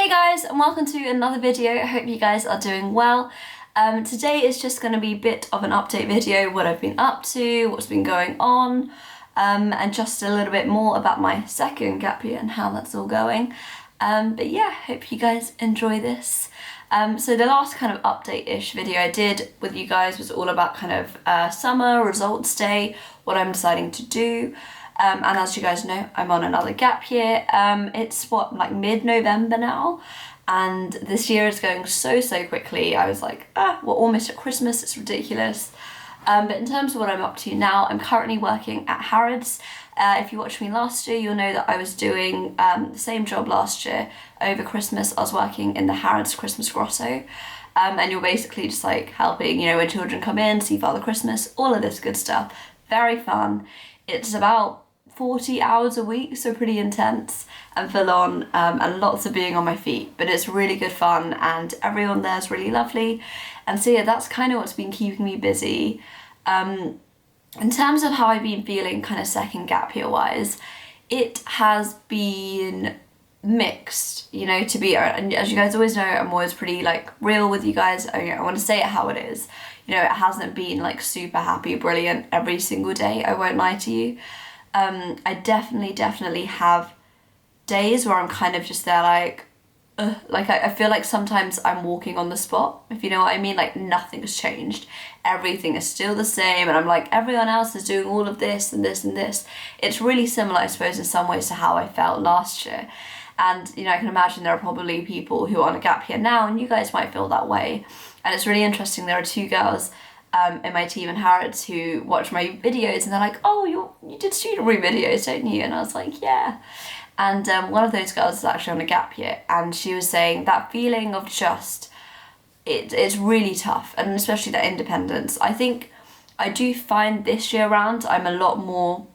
Hey guys, and welcome to another video. I hope you guys are doing well. Today is just going to be a bit of an update video, what I've been up to, what's been going on, and just a little bit more about my second gap year and how that's all going. But yeah, hope you guys enjoy this. So the last kind of update-ish video I did with you guys was all about kind of summer, results day, what I'm deciding to do. And as you guys know, I'm on another gap year. It's like mid-November now, and this year is going so quickly. I was like, we're almost at Christmas, it's ridiculous. But in terms of what I'm up to now, I'm currently working at Harrods. If you watched me last year, you'll know that I was doing the same job last year. Over Christmas, I was working in the Harrods Christmas Grotto. And you're basically just like helping, when children come in, see Father Christmas, all of this good stuff. Very fun. It's about 40 hours a week, so pretty intense and full on, and lots of being on my feet, but it's really good fun and everyone there is really lovely. And so yeah, that's kind of what's been keeping me busy. In terms of how I've been feeling kind of second gap year wise, it has been mixed, to be, and as you guys always know, I'm always pretty like real with you guys. I want to say it how it is. It hasn't been like super happy, brilliant every single day, I won't lie to you. I definitely have days where I'm kind of just there like, I feel like sometimes I'm walking on the spot, if you know what I mean, like nothing's changed, everything is still the same, and I'm like, everyone else is doing all of this and this and this. It's really similar, I suppose, in some ways to how I felt last year. And, I can imagine there are probably people who are on a gap year now, and you guys might feel that way. And it's really interesting, there are two girls in my team in Harrods who watch my videos, and they're like, oh, you did student room videos, don't you? And I was like, yeah. And one of those girls is actually on a gap year, and she was saying that feeling of just, it's really tough, and especially that independence. I think I do find this year around I'm a lot more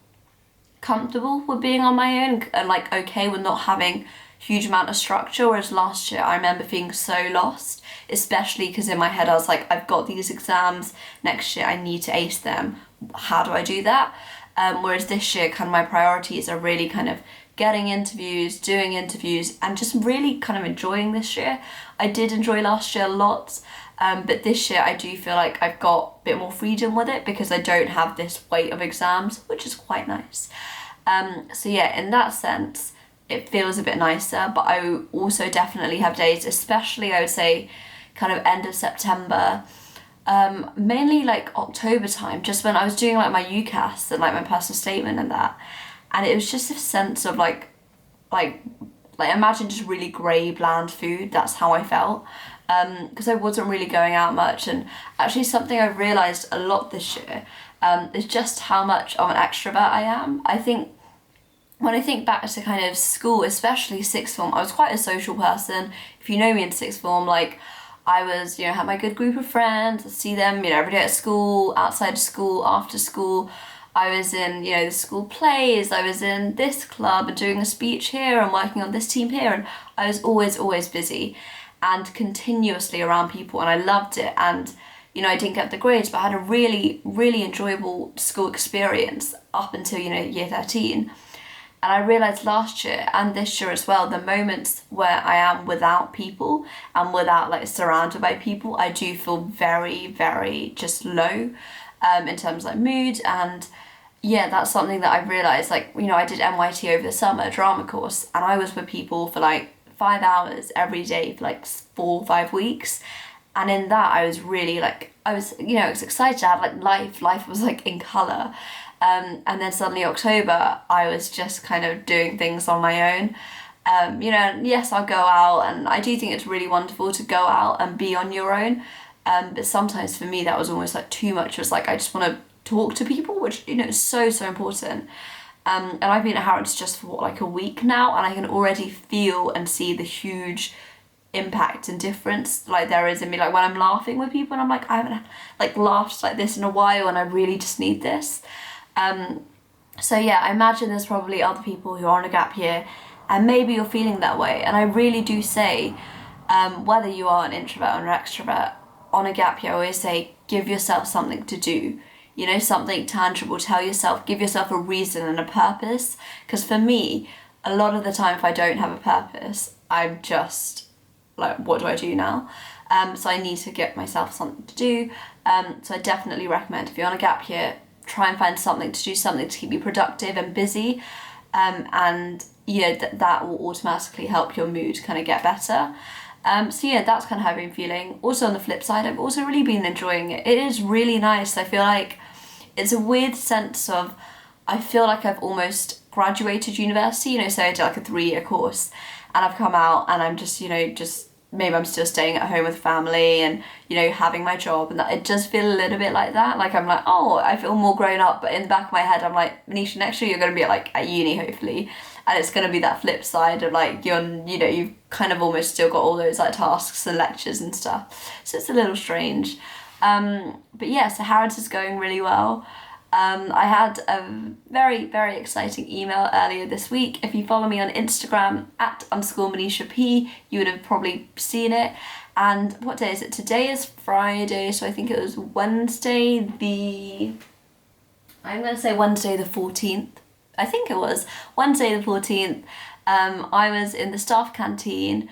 comfortable with being on my own and like okay with not having huge amount of structure, whereas last year I remember being so lost, especially because in my head I was like, I've got these exams next year, I need to ace them, how do I do that? Whereas this year kind of my priorities are really kind of getting interviews, doing interviews, and just really kind of enjoying this year. I did enjoy last year a lot, but this year I do feel like I've got a bit more freedom with it because I don't have this weight of exams, which is quite nice. So yeah, in that sense, it feels a bit nicer, but I also definitely have days, especially I would say kind of end of September, mainly like October time, just when I was doing like my UCAS and like my personal statement and that, and it was just a sense of like imagine just really grey bland food. That's how I felt, because I wasn't really going out much. And actually something I realised a lot this year is just how much of an extrovert I am. I think when I think back to kind of school, especially sixth form, I was quite a social person. If you know me in sixth form, like I was, had my good group of friends, I'd see them, every day at school, outside of school, after school. I was in, the school plays, I was in this club and doing a speech here and working on this team here, and I was always busy and continuously around people, and I loved it. And I didn't get the grades, but I had a really enjoyable school experience up until year 13. And I realised last year and this year as well, the moments where I am without people and without like surrounded by people, I do feel very just low in terms of like mood. And yeah, that's something that I've realised. Like, I did NYT over the summer, drama course, and I was with people for like 5 hours every day for like 4 or 5 weeks. And in that I was really like, I was excited to have like life was like in colour. And then suddenly October, I was just kind of doing things on my own. Yes, I'll go out, and I do think it's really wonderful to go out and be on your own. But sometimes for me, that was almost like too much. It was like, I just want to talk to people, which, is so important. And I've been at Harrods just for like a week now, and I can already feel and see the huge impact and difference like there is in me. Like when I'm laughing with people and I'm like, I haven't like laughed like this in a while, and I really just need this. So yeah, I imagine there's probably other people who are on a gap year and maybe you're feeling that way. And I really do say, whether you are an introvert or an extrovert, on a gap year I always say, give yourself something to do, something tangible. Give yourself a reason and a purpose. Because for me, a lot of the time if I don't have a purpose, I'm just like, what do I do now? So I need to get myself something to do. So I definitely recommend, if you're on a gap year, try and find something to do, something to keep you productive and busy. And that will automatically help your mood kind of get better. So yeah, that's kind of how I've been feeling. Also on the flip side, I've also really been enjoying it. It is really nice. I feel like it's a weird sense of, I feel like I've almost graduated university, so I did like a 3-year course and I've come out and I'm just, just maybe I'm still staying at home with family and, having my job, and that it does feel a little bit like that. Like I'm like, oh, I feel more grown up, but in the back of my head, I'm like, Manisha, next year you're going to be at uni, hopefully. And it's going to be that flip side of like, you've kind of almost still got all those like tasks and lectures and stuff. So it's a little strange. But yeah, so Harrods is going really well. I had a very, very exciting email earlier this week. If you follow me on Instagram @_Manisha P, you would have probably seen it. And what day is it? Today is Friday, so I think it was Wednesday the 14th. I think it was Wednesday the 14th. I was in the staff canteen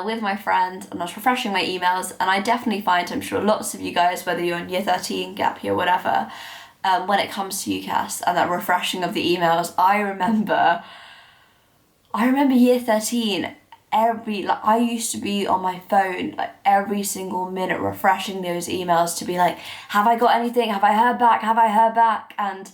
with my friend and I was refreshing my emails, and I definitely find, I'm sure lots of you guys, whether you're in year 13, gap year, whatever, when it comes to UCAS and that refreshing of the emails, I remember year 13, I used to be on my phone like every single minute refreshing those emails to be like, have I got anything? Have I heard back? And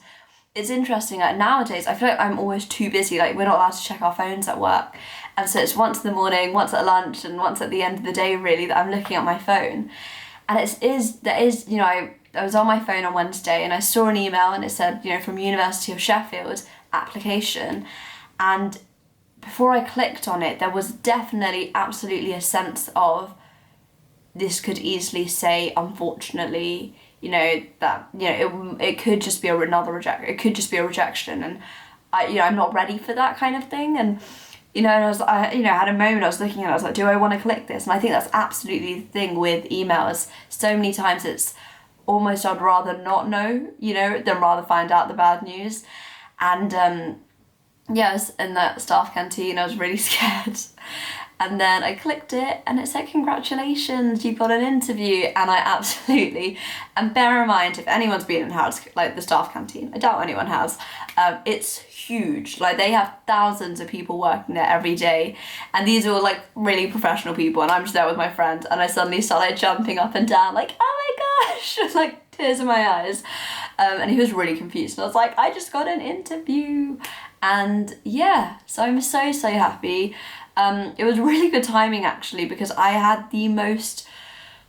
it's interesting, like nowadays, I feel like I'm always too busy, like we're not allowed to check our phones at work. And so it's once in the morning, once at lunch, and once at the end of the day, really, that I'm looking at my phone. And I was on my phone on Wednesday and I saw an email and it said, from University of Sheffield, application. And before I clicked on it, there was definitely absolutely a sense of, this could easily say, unfortunately, it could just be another rejection. It could just be a rejection, and I'm not ready for that kind of thing. And and I had a moment. I was looking at it. I was like, do I want to click this? And I think that's absolutely the thing with emails. So many times it's almost I'd rather not know, than rather find out the bad news. And I was in that staff canteen. I was really scared. And then I clicked it and it said, congratulations, you've got an interview. And I absolutely, and bear in mind, if anyone's been in Harrods, like the staff canteen, I doubt anyone has, it's huge. Like they have thousands of people working there every day. And these are all like really professional people. And I'm just there with my friend. And I suddenly started jumping up and down like, oh my gosh, like tears in my eyes. And he was really confused. And I was like, I just got an interview. And yeah, so I'm so, so happy. It was really good timing actually, because I had the most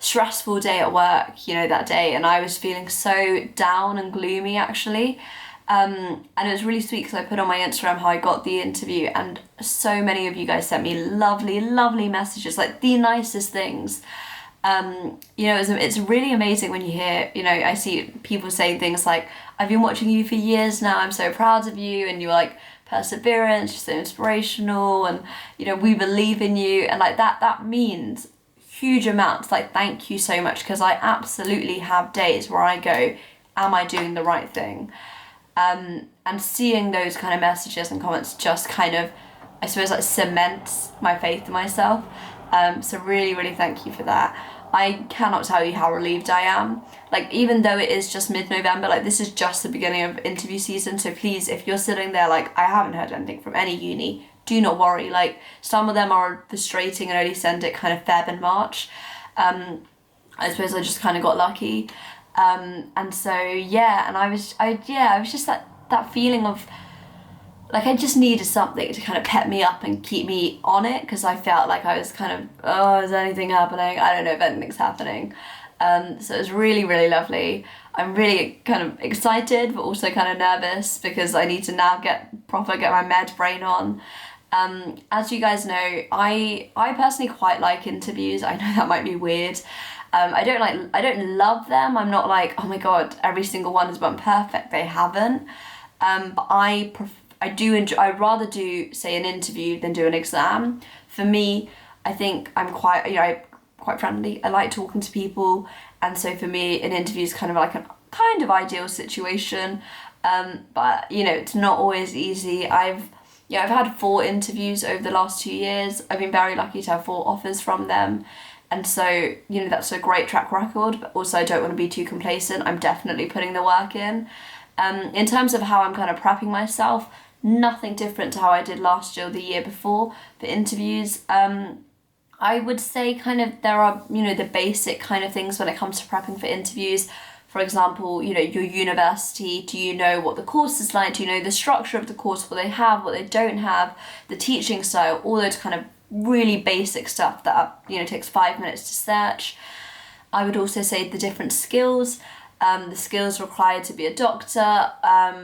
stressful day at work, that day, and I was feeling so down and gloomy actually. And it was really sweet because I put on my Instagram how I got the interview, and so many of you guys sent me lovely, lovely messages, like the nicest things. It's really amazing when you hear, I see people saying things like, I've been watching you for years now, I'm so proud of you, and you're like, perseverance, you're so inspirational, and we believe in you, and like that means huge amounts. Like, thank you so much, because I absolutely have days where I go, am I doing the right thing? And seeing those kind of messages and comments just kind of, I suppose, like cements my faith in myself. So really, really thank you for that. I cannot tell you how relieved I am. Like, even though it is just mid-November, like this is just the beginning of interview season. So please, if you're sitting there like, I haven't heard anything from any uni, do not worry. Like, some of them are frustrating and only send it kind of Feb and March. I suppose I just kind of got lucky. And so, yeah, and I was just that feeling of, like, I just needed something to kind of pep me up and keep me on it, because I felt like I was kind of, oh, is anything happening? I don't know if anything's happening. So it was really, really lovely. I'm really kind of excited, but also kind of nervous, because I need to now get my med brain on. As you guys know, I personally quite like interviews. I know that might be weird. I don't love them. I'm not like, oh my God, every single one has been perfect. They haven't. But I'd rather do, say, an interview than do an exam. For me, I think I'm quite friendly. I like talking to people. And so for me, an interview is kind of like a kind of ideal situation. But, it's not always easy. I've yeah, I've had 4 interviews over the last 2 years. I've been very lucky to have 4 offers from them. And so, you know, that's a great track record, but also I don't want to be too complacent. I'm definitely putting the work in. In terms of how I'm kind of prepping myself, nothing different to how I did last year or the year before for interviews. I would say kind of there are, you know, the basic kind of things when it comes to prepping for interviews. For example, you know, your university, do you know what the course is like? Do you know the structure of the course, what they have, what they don't have, the teaching style, all those kind of really basic stuff that, you know, takes 5 minutes to search. I would also say the different skills, the skills required to be a doctor,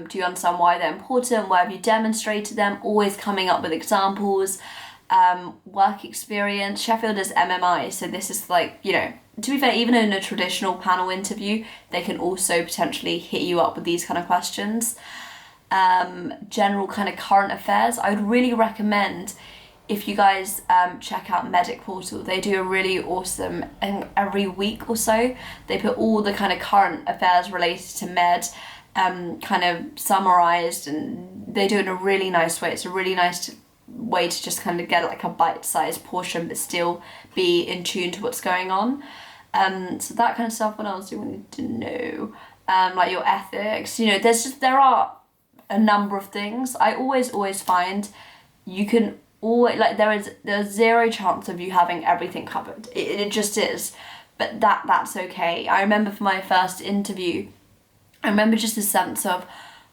do you understand why they're important, where have you demonstrated them, always coming up with examples, work experience. Sheffield is MMI, so this is like, you know, to be fair, even in a traditional panel interview, they can also potentially hit you up with these kind of questions. General kind of current affairs, I would really recommend if you guys check out Medic Portal. They do a really awesome, and every week or so, they put all the kind of current affairs related to med kind of summarised, and they do it in a really nice way. It's a really nice way to just kind of get like a bite-sized portion but still be in tune to what's going on. So that kind of stuff. What else do you want to know? Like your ethics, you know, there are a number of things. I always find you can always, like, there's zero chance of you having everything covered. It just is. But that's okay. I remember for my first interview, I remember just the sense of,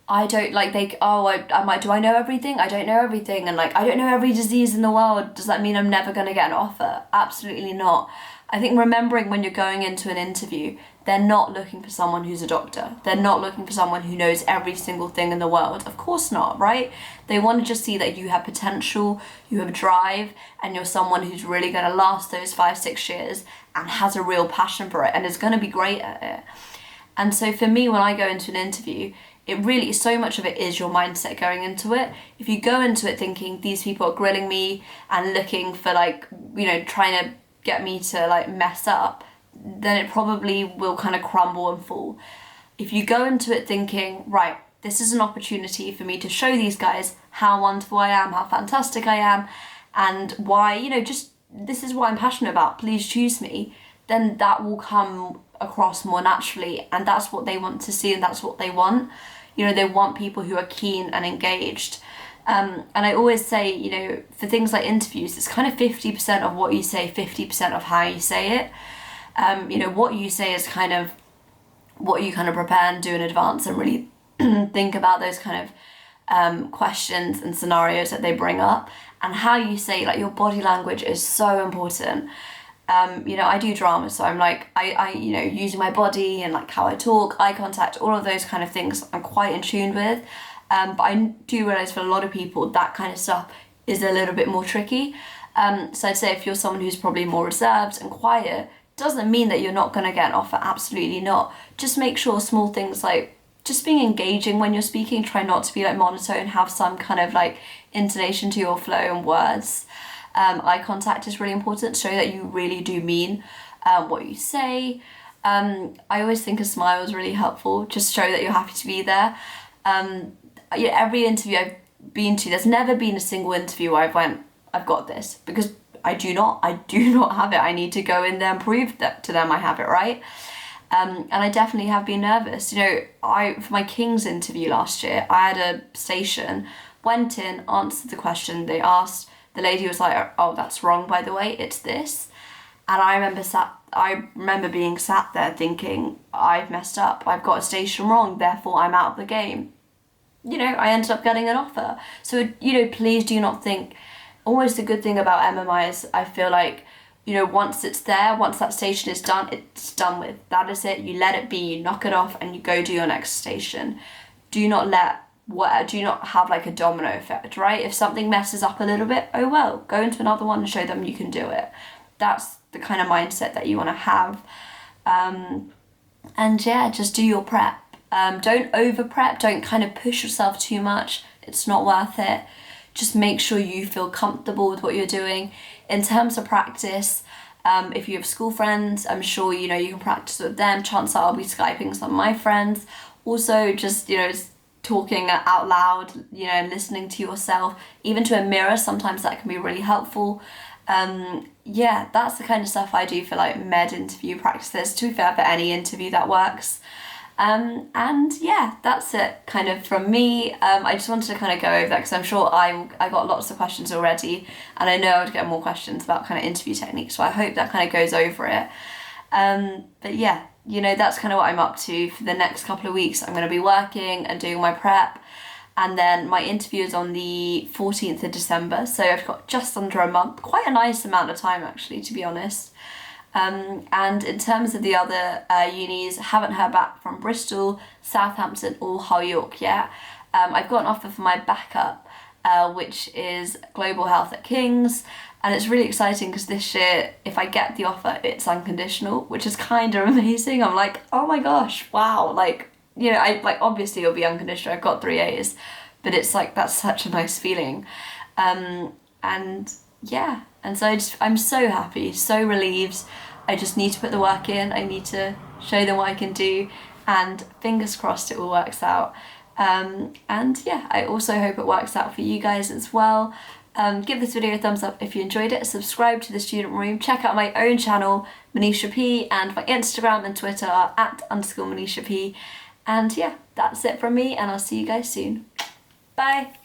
I don't, like, I'm like, do I know everything? I don't know everything. And like, I don't know every disease in the world. Does that mean I'm never going to get an offer? Absolutely not. I think remembering when you're going into an interview, they're not looking for someone who's a doctor. They're not looking for someone who knows every single thing in the world. Of course not, right? They want to just see that you have potential, you have drive, and you're someone who's really going to last those 5-6 years and has a real passion for it and is going to be great at it. And so for me, when I go into an interview, it really, so much of it is your mindset going into it. If you go into it thinking these people are grilling me and looking for, like, you know, trying to get me to like mess up, then it probably will kind of crumble and fall. If you go into it thinking, right, this is an opportunity for me to show these guys how wonderful I am, how fantastic I am, and why, you know, just this is what I'm passionate about, please choose me, then that will come across more naturally, and that's what they want to see, and that's what they want. You know, they want people who are keen and engaged. And I always say, you know, for things like interviews, it's kind of 50% of what you say, 50% of how you say it. You know, what you say is kind of what you kind of prepare and do in advance, and really think about those kind of questions and scenarios that they bring up, and how you say, like, your body language is so important. You know, I do drama, so I'm like, I you know, using my body and like how I talk, eye contact, all of those kind of things I'm quite in tune with. But I do realise for a lot of people that kind of stuff is a little bit more tricky. So I'd say if you're someone who's probably more reserved and quiet, doesn't mean that you're not going to get an offer, absolutely not. Just make sure small things like just being engaging when you're speaking, try not to be like monotone, have some kind of like intonation to your flow and words. Eye contact is really important, show that you really do mean what you say. I always think a smile is really helpful, just show that you're happy to be there. Yeah, every interview I've been to, there's never been a single interview where I've got this, because I do not have it. I need to go in there and prove that to them I have it, right? And I definitely have been nervous. You know, for my King's interview last year, I had a station, went in, answered the question they asked. The lady was like, oh, that's wrong, by the way, it's this. And I remember being sat there thinking, I've messed up, I've got a station wrong, therefore I'm out of the game. You know, I ended up getting an offer. So, you know, please do not think, always the good thing about MMI is I feel like, you know, once it's there, once that station is done, it's done with. That is it, you let it be, you knock it off and you go do your next station. Do not have like a domino effect, right? If something messes up a little bit, oh well, go into another one and show them you can do it. That's the kind of mindset that you want to have. And yeah, just do your prep. Don't over prep, don't kind of push yourself too much. It's not worth it. Just make sure you feel comfortable with what you're doing. In terms of practice, if you have school friends, I'm sure, you know, you can practice with them. Chances are I'll be Skyping some of my friends. Also, just, you know, talking out loud, you know, and listening to yourself, even to a mirror, sometimes that can be really helpful. Yeah, that's the kind of stuff I do for like med interview practices, to be fair, for any interview that works. And yeah, that's it kind of from me. I just wanted to kind of go over that because I'm sure I got lots of questions already, and I know I would get more questions about kind of interview techniques, so I hope that kind of goes over it. But yeah, you know, that's kind of what I'm up to for the next couple of weeks. I'm going to be working and doing my prep, and then my interview is on the 14th of December, so I've got just under a month, quite a nice amount of time actually, to be honest. And in terms of the other unis, haven't heard back from Bristol, Southampton or Hull York yet. I've got an offer for my backup, which is Global Health at King's, and it's really exciting because this year, if I get the offer, it's unconditional, which is kind of amazing. I'm like, oh my gosh, wow, like, you know, I like, obviously it'll be unconditional, I've got 3 A's, but it's like, that's such a nice feeling. And yeah, and so I'm so happy, so relieved. I just need to put the work in, I need to show them what I can do, and fingers crossed it all works out. And yeah, I also hope it works out for you guys as well. Give this video a thumbs up if you enjoyed it, subscribe to The Student Room, check out my own channel, Manisha P, and my Instagram and Twitter are @_Manisha P. And yeah, that's it from me, and I'll see you guys soon. Bye!